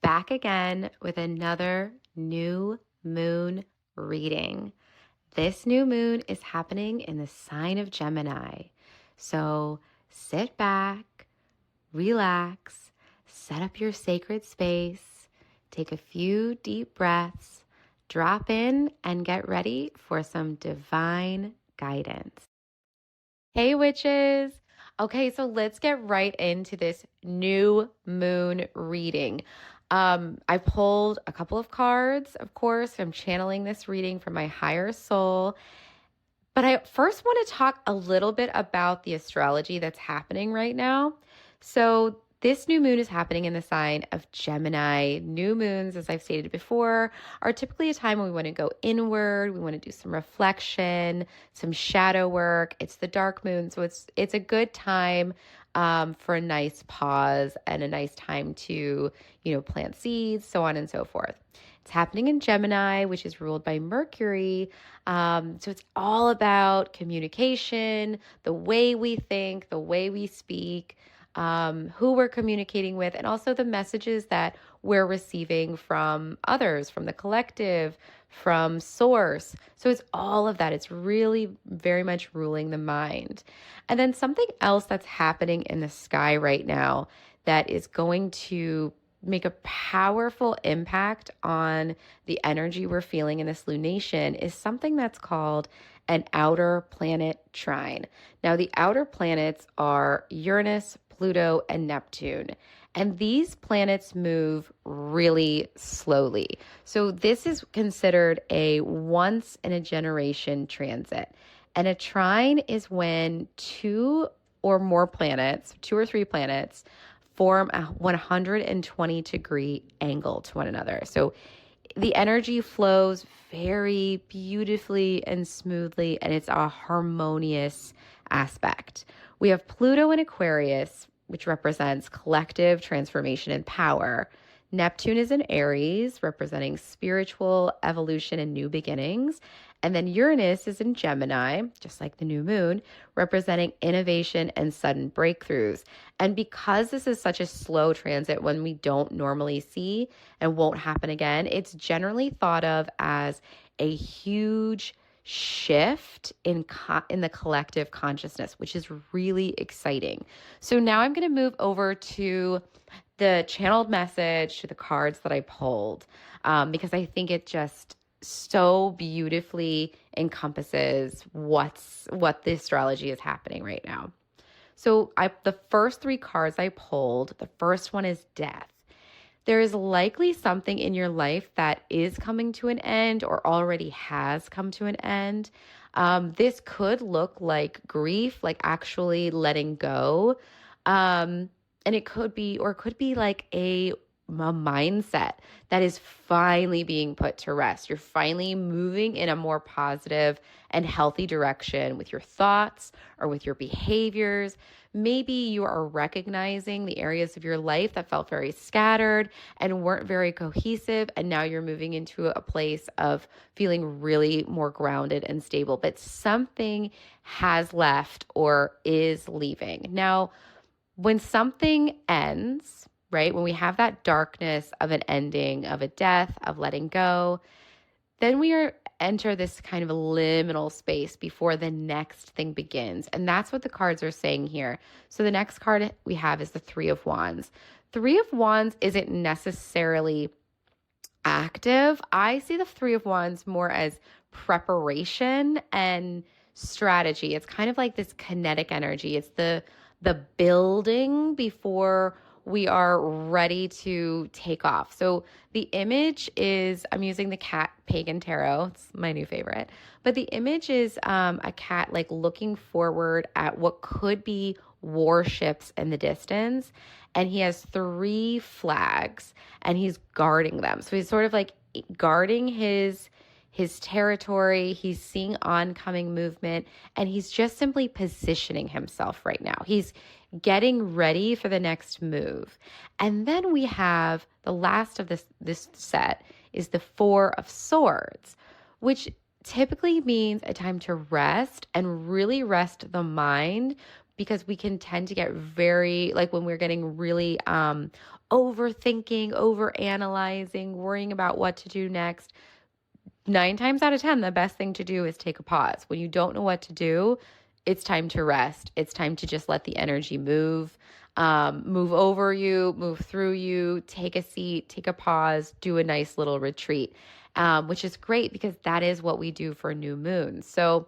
back again with another new moon reading. This new moon is happening in the sign of Gemini. So sit back, relax, set up your sacred space, take a few deep breaths, drop in, and get ready for some divine guidance. Hey, witches. Okay, so let's get right into this new moon reading. I pulled a couple of cards, of course. I'm channeling this reading from my higher soul. But I first want to talk a little bit about the astrology that's happening right now. So, this new moon is happening in the sign of Gemini. New moons, as I've stated before, are typically a time when we want to go inward, we want to do some reflection, some shadow work. It's the dark moon, so it's a good time for a nice pause and a nice time to, plant seeds, so on and so forth. It's happening in Gemini, which is ruled by Mercury. So it's all about communication, the way we think, the way we speak, who we're communicating with, and also the messages that we're receiving from others, from the collective, from source. So it's all of that. It's really very much ruling the mind. And then something else that's happening in the sky right now that is going to make a powerful impact on the energy we're feeling in this lunation is something that's called an outer planet trine. Now, the outer planets are Uranus, Pluto, and Neptune. And these planets move really slowly. So, this is considered a once in a generation transit. And a trine is when two or more planets, two or three planets, form a 120-degree angle to one another. So the energy flows very beautifully and smoothly, and it's a harmonious aspect. We have Pluto in Aquarius, which represents collective transformation and power. Neptune is in Aries, representing spiritual evolution and new beginnings. And then Uranus is in Gemini, just like the new moon, representing innovation and sudden breakthroughs. And because this is such a slow transit, one we don't normally see and won't happen again, it's generally thought of as a huge shift in the collective consciousness, which is really exciting. So now I'm going to move over to the channeled message, to the cards that I pulled, because I think it just so beautifully encompasses what the astrology is happening right now. So the first three cards I pulled, the first one is death. There is likely something in your life that is coming to an end or already has come to an end. This could look like grief, like actually letting go. And it could be like a mindset that is finally being put to rest. You're finally moving in a more positive and healthy direction with your thoughts or with your behaviors. Maybe you are recognizing the areas of your life that felt very scattered and weren't very cohesive, and now you're moving into a place of feeling really more grounded and stable. But something has left or is leaving. Now, when something ends, right, when we have that darkness of an ending, of a death, of letting go, then we enter this kind of a liminal space before the next thing begins. And that's what the cards are saying here. So the next card we have is the Three of Wands. Three of Wands isn't necessarily active. I see the Three of Wands more as preparation and strategy. It's kind of like this kinetic energy. It's the building before we are ready to take off. So the image is, I'm using the cat pagan tarot. It's my new favorite. But the image is a cat like looking forward at what could be warships in the distance. And he has three flags and he's guarding them. So he's sort of like guarding his territory. He's seeing oncoming movement, and he's just simply positioning himself right now. He's getting ready for the next move. And then we have the last of this set is the Four of Swords, which typically means a time to rest and really rest the mind, because we can tend to get very, like when we're getting really overthinking, overanalyzing, worrying about what to do next. 9 times out of 10, the best thing to do is take a pause. When you don't know what to do, it's time to rest. It's time to just let the energy move over you, move through you, take a seat, take a pause, do a nice little retreat, which is great because that is what we do for new moon. So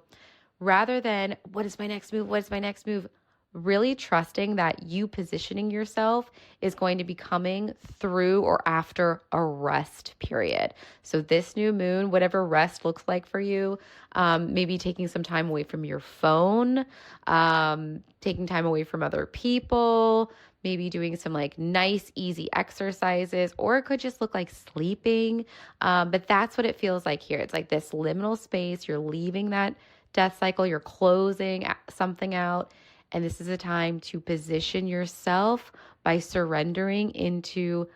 rather than what is my next move? What is my next move? Really trusting that you positioning yourself is going to be coming through or after a rest period. So this new moon, whatever rest looks like for you, maybe taking some time away from your phone, taking time away from other people, maybe doing some like nice, easy exercises, or it could just look like sleeping. But that's what it feels like here. It's like this liminal space. You're leaving that death cycle. You're closing something out. And this is a time to position yourself by surrendering into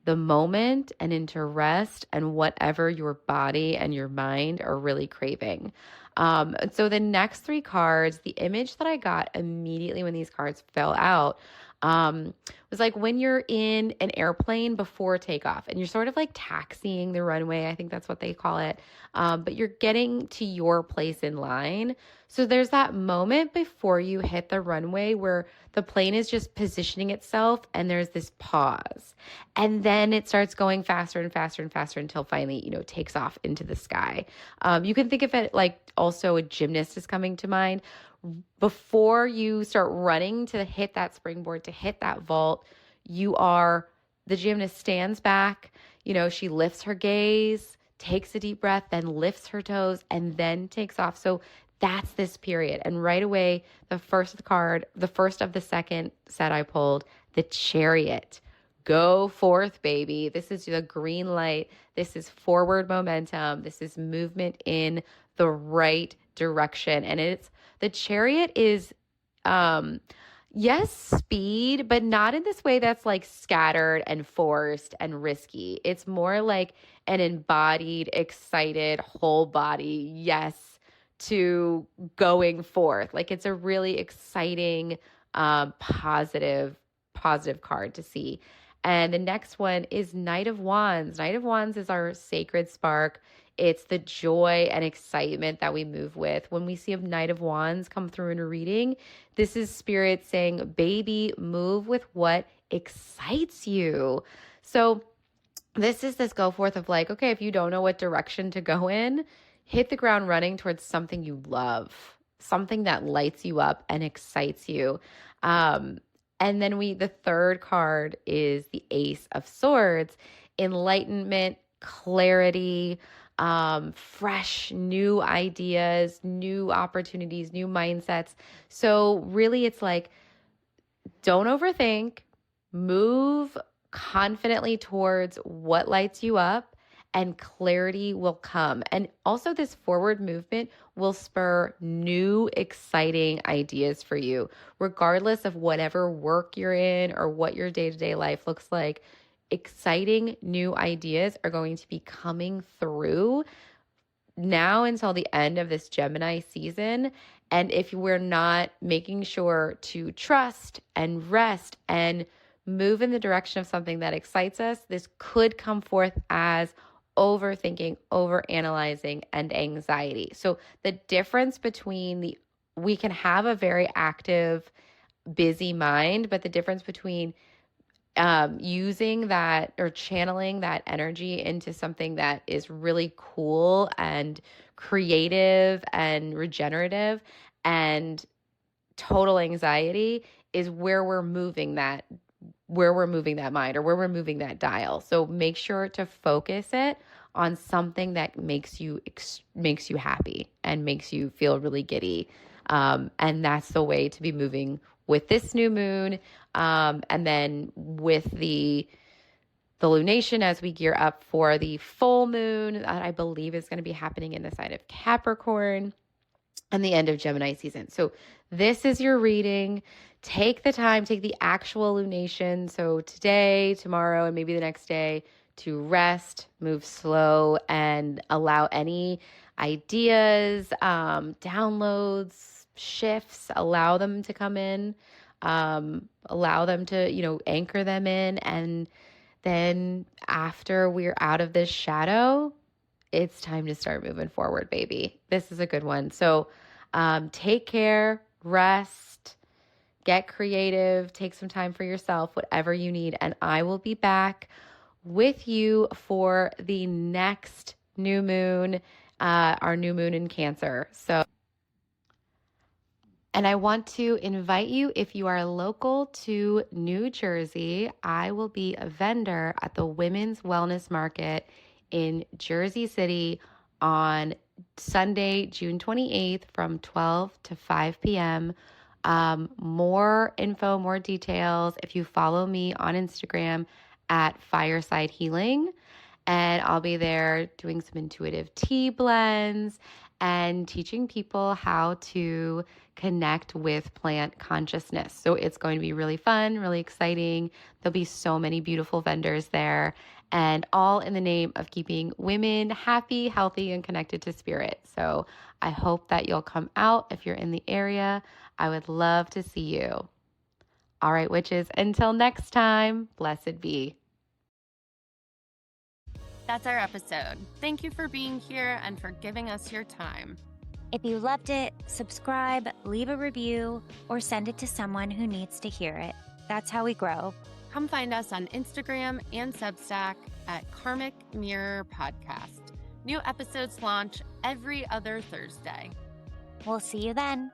the moment and into rest and whatever your body and your mind are really craving. So the next 3 cards, the image that I got immediately when these cards fell out was like when you're in an airplane before takeoff and you're sort of like taxiing the runway. I think that's what they call it. But you're getting to your place in line. So there's that moment before you hit the runway where the plane is just positioning itself and there's this pause. And then it starts going faster and faster and faster until finally, takes off into the sky. You can think of it like also a gymnast is coming to mind. Before you start running to hit that springboard, to hit that vault, the gymnast stands back, she lifts her gaze, takes a deep breath, then lifts her toes, and then takes off. So That's this period. And right away, the first of the second set I pulled, the Chariot. Go forth, baby. This is the green light. This is forward momentum. This is movement in the right direction. And the Chariot is, yes, speed, but not in this way that's like scattered and forced and risky. It's more like an embodied, excited, whole body yes to going forth. Like it's a really exciting, positive card to see. And the next one is Knight of Wands. Knight of Wands is our sacred spark. It's the joy and excitement that we move with. When we see a Knight of Wands come through in a reading, this is spirit saying, baby, move with what excites you. So this is this go forth of like, okay, if you don't know what direction to go in, hit the ground running towards something you love, something that lights you up and excites you. And then the third card is the Ace of Swords, enlightenment, clarity, fresh, new ideas, new opportunities, new mindsets. So really it's like, don't overthink, move confidently towards what lights you up, and clarity will come. And also this forward movement will spur new exciting ideas for you, regardless of whatever work you're in or what your day-to-day life looks like. Exciting new ideas are going to be coming through now until the end of this Gemini season. And if we're not making sure to trust and rest and move in the direction of something that excites us, this could come forth as overthinking, overanalyzing, and anxiety. So the difference between we can have a very active, busy mind, but the difference between using that or channeling that energy into something that is really cool and creative and regenerative and total anxiety is where we're moving that mind or where we're moving that dial. So make sure to focus it on something that makes you happy and makes you feel really giddy. And that's the way to be moving with this new moon. And then with the lunation as we gear up for the full moon that I believe is going to be happening in the sign of Capricorn and the end of Gemini season. So this is your reading. Take the time, take the actual lunation. So today, tomorrow, and maybe the next day to rest, move slow, and allow any ideas, downloads, shifts, allow them to come in, allow them to, anchor them in. And then after we're out of this shadow, it's time to start moving forward, baby. This is a good one. So take care, rest, get creative, take some time for yourself, whatever you need. And I will be back with you for the next new moon, our new moon in Cancer. And I want to invite you, if you are local to New Jersey, I will be a vendor at the Women's Wellness Market in Jersey City on Sunday, June 28th from 12 to 5 p.m. More info, more details if you follow me on Instagram at Fireside Healing. And I'll be there doing some intuitive tea blends and teaching people how to connect with plant consciousness. So it's going to be really fun, really exciting. There'll be so many beautiful vendors there, and all in the name of keeping women happy, healthy, and connected to spirit. So I hope that you'll come out if you're in the area. I would love to see you. All right, witches, until next time, blessed be. That's our episode. Thank you for being here and for giving us your time. If you loved it, subscribe, leave a review, or send it to someone who needs to hear it. That's how we grow. Come find us on Instagram and Substack at Karmic Mirror Podcast. New episodes launch every other Thursday. We'll see you then.